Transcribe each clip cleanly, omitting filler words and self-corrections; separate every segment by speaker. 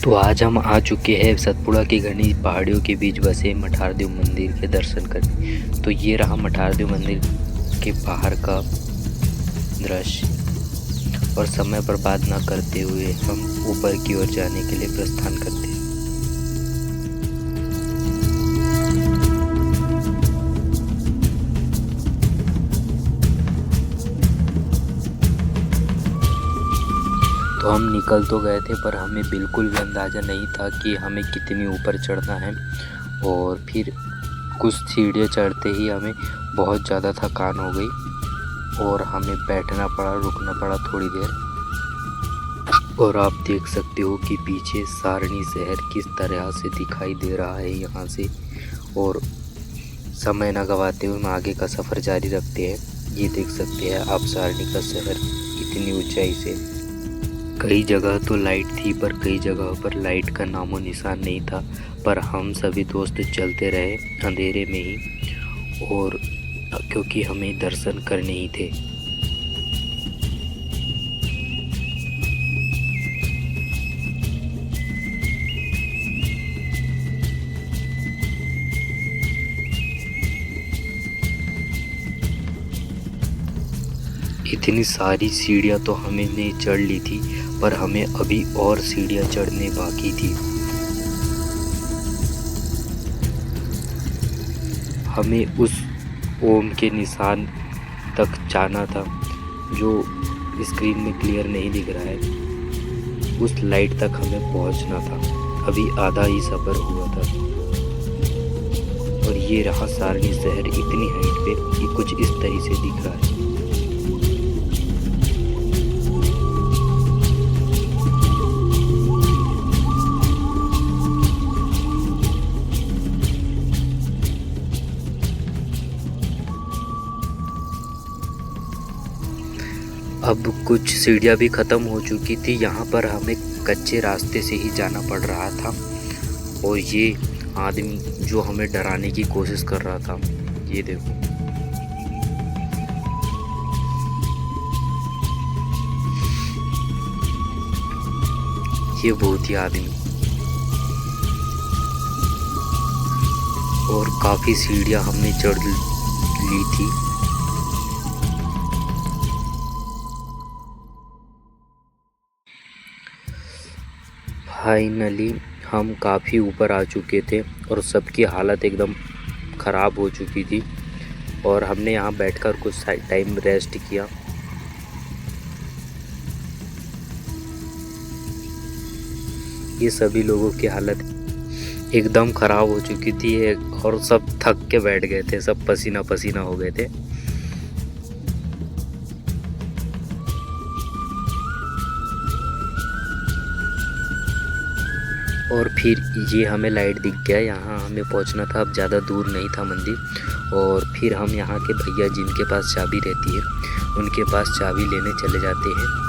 Speaker 1: तो आज हम आ चुके हैं सतपुड़ा की घनी पहाड़ियों के बीच बसे मठारदेव मंदिर के दर्शन करने। तो ये रहा मठारदेव मंदिर के बाहर का दृश्य, और समय बर्बाद ना करते हुए हम ऊपर की ओर जाने के लिए प्रस्थान करते हैं। तो हम निकल तो गए थे, पर हमें बिल्कुल भी अंदाज़ा नहीं था कि हमें कितनी ऊपर चढ़ना है। और फिर कुछ सीढ़ियाँ चढ़ते ही हमें बहुत ज़्यादा थकान हो गई और हमें बैठना पड़ा, रुकना पड़ा थोड़ी देर। और आप देख सकते हो कि पीछे सारणी शहर किस तरह से दिखाई दे रहा है यहाँ से। और समय ना गवाते हुए हम आगे का सफ़र जारी रखते हैं। ये देख सकते हैं आप सारणी का शहर इतनी ऊंचाई से। कई जगह तो लाइट थी, पर कई जगहों पर लाइट का नामो निशान नहीं था। पर हम सभी दोस्त चलते रहे अंधेरे में ही, और क्योंकि हमें दर्शन करने ही थे। इतनी सारी सीढ़ियाँ तो हमने चढ़ ली थी, पर हमें अभी और सीढ़ियाँ चढ़ने बाकी थी। हमें उस ओम के निशान तक जाना था, जो स्क्रीन में क्लियर नहीं दिख रहा है। उस लाइट तक हमें पहुंचना था। अभी आधा ही सफ़र हुआ था। और ये रहा सारणी शहर इतनी हाइट पे, ये कुछ इस तरह से दिख रहा है। अब कुछ सीढ़ियाँ भी ख़त्म हो चुकी थी। यहाँ पर हमें कच्चे रास्ते से ही जाना पड़ रहा था। और ये आदमी जो हमें डराने की कोशिश कर रहा था, ये देखो। ये भूतिया आदमी। और काफ़ी सीढ़ियाँ हमने चढ़ ली थी। फाइनली हम काफ़ी ऊपर आ चुके थे और सबकी हालत एकदम ख़राब हो चुकी थी। और हमने यहाँ बैठकर कुछ टाइम रेस्ट किया। ये सभी लोगों की हालत एकदम ख़राब हो चुकी थी, और सब थक के बैठ गए थे, सब पसीना पसीना हो गए थे। और फिर ये हमें लाइट दिख गया, यहाँ हमें पहुँचना था। अब ज़्यादा दूर नहीं था मंदिर। और फिर हम यहाँ के भैया जिनके पास चाबी रहती है, उनके पास चाबी लेने चले जाते हैं।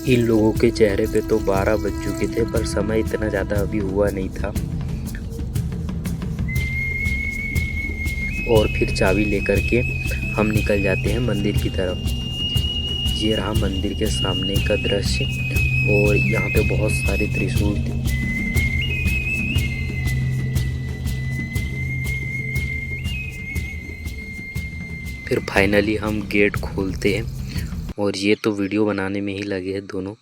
Speaker 1: इन लोगों के चेहरे पे तो 12 बज चुके थे, पर समय इतना ज़्यादा अभी हुआ नहीं था। और फिर चाबी लेकर के हम निकल जाते हैं मंदिर की तरफ। ये रहा मंदिर के सामने का दृश्य, और यहाँ पे बहुत सारे त्रिशूल थे। फिर फाइनली हम गेट खोलते हैं, और ये तो वीडियो बनाने में ही लगे हैं दोनों।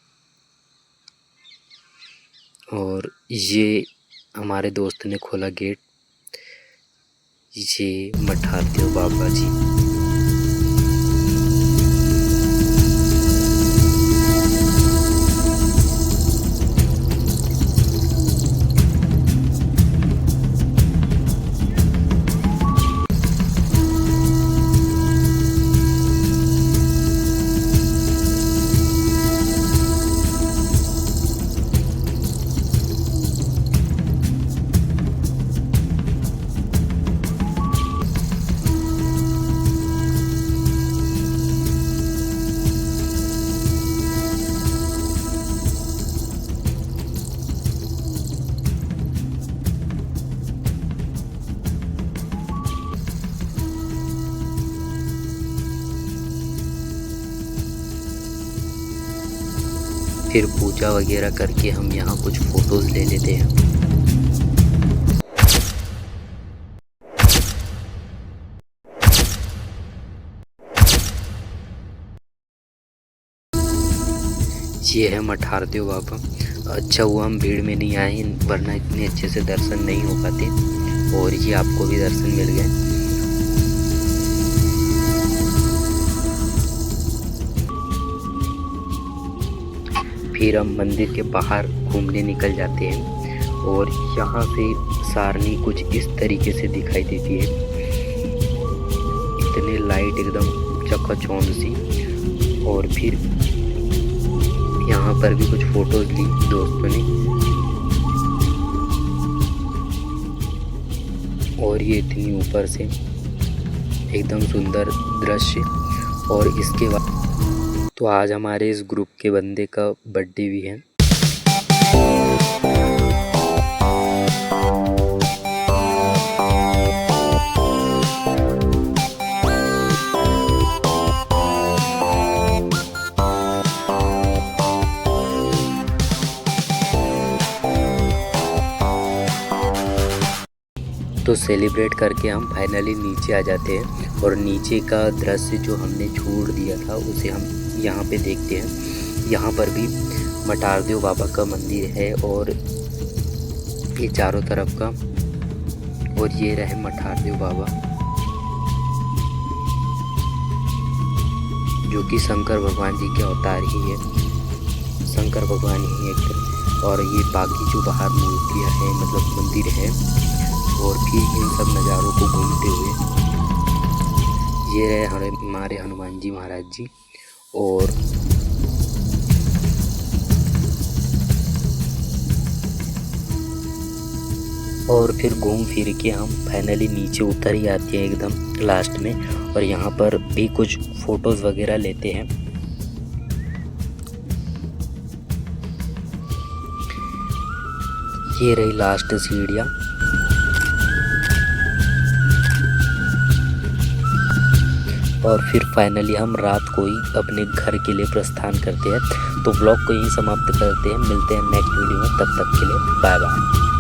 Speaker 1: और ये हमारे दोस्त ने खोला गेट। ये मठारदेव बाबा जी। फिर पूजा वगैरह करके हम यहाँ कुछ फ़ोटोज़ ले लेते हैं। ये है मठारदेव बाबा। अच्छा हुआ हम भीड़ में नहीं आए, वरना इतने अच्छे से दर्शन नहीं हो पाते। और ये आपको भी दर्शन मिल गए। फिर हम मंदिर के बाहर घूमने निकल जाते हैं और यहाँ से सारनी कुछ इस तरीके से दिखाई देती है। इतने लाइट एकदम चकाचौंध सी। और फिर यहाँ पर भी कुछ फ़ोटोज़ ली दोस्तों ने। और ये इतनी ऊपर से एकदम सुंदर दृश्य। और इसके बाद तो आज हमारे इस ग्रुप के बंदे का बर्थडे भी है। तो सेलिब्रेट करके हम फाइनली नीचे आ जाते हैं और नीचे का दृश्य जो हमने छोड़ दिया था उसे हम यहाँ पे देखते हैं। यहाँ पर भी मठारदेव बाबा का मंदिर है और ये चारों तरफ का। और ये रहे मठारदेव बाबा जो कि शंकर भगवान जी के अवतार ही है। शंकर भगवान ही एकदम। और ये बाकी जो बाहर मूर्तियाँ हैं मतलब मंदिर है। और फिर इन सब नज़ारों को घूमते हुए ये रहे हमारे हनुमान जी महाराज जी। और फिर घूम फिर के हम फाइनली नीचे उतर ही आते हैं एकदम लास्ट में। और यहाँ पर भी कुछ फ़ोटोज़ वगैरह लेते हैं। ये रही लास्ट सीढ़ियाँ। और फिर फाइनली हम रात को ही अपने घर के लिए प्रस्थान करते हैं। तो व्लॉग को यहीं समाप्त करते हैं। मिलते हैं नेक्स्ट वीडियो में, तब तक के लिए बाय बाय।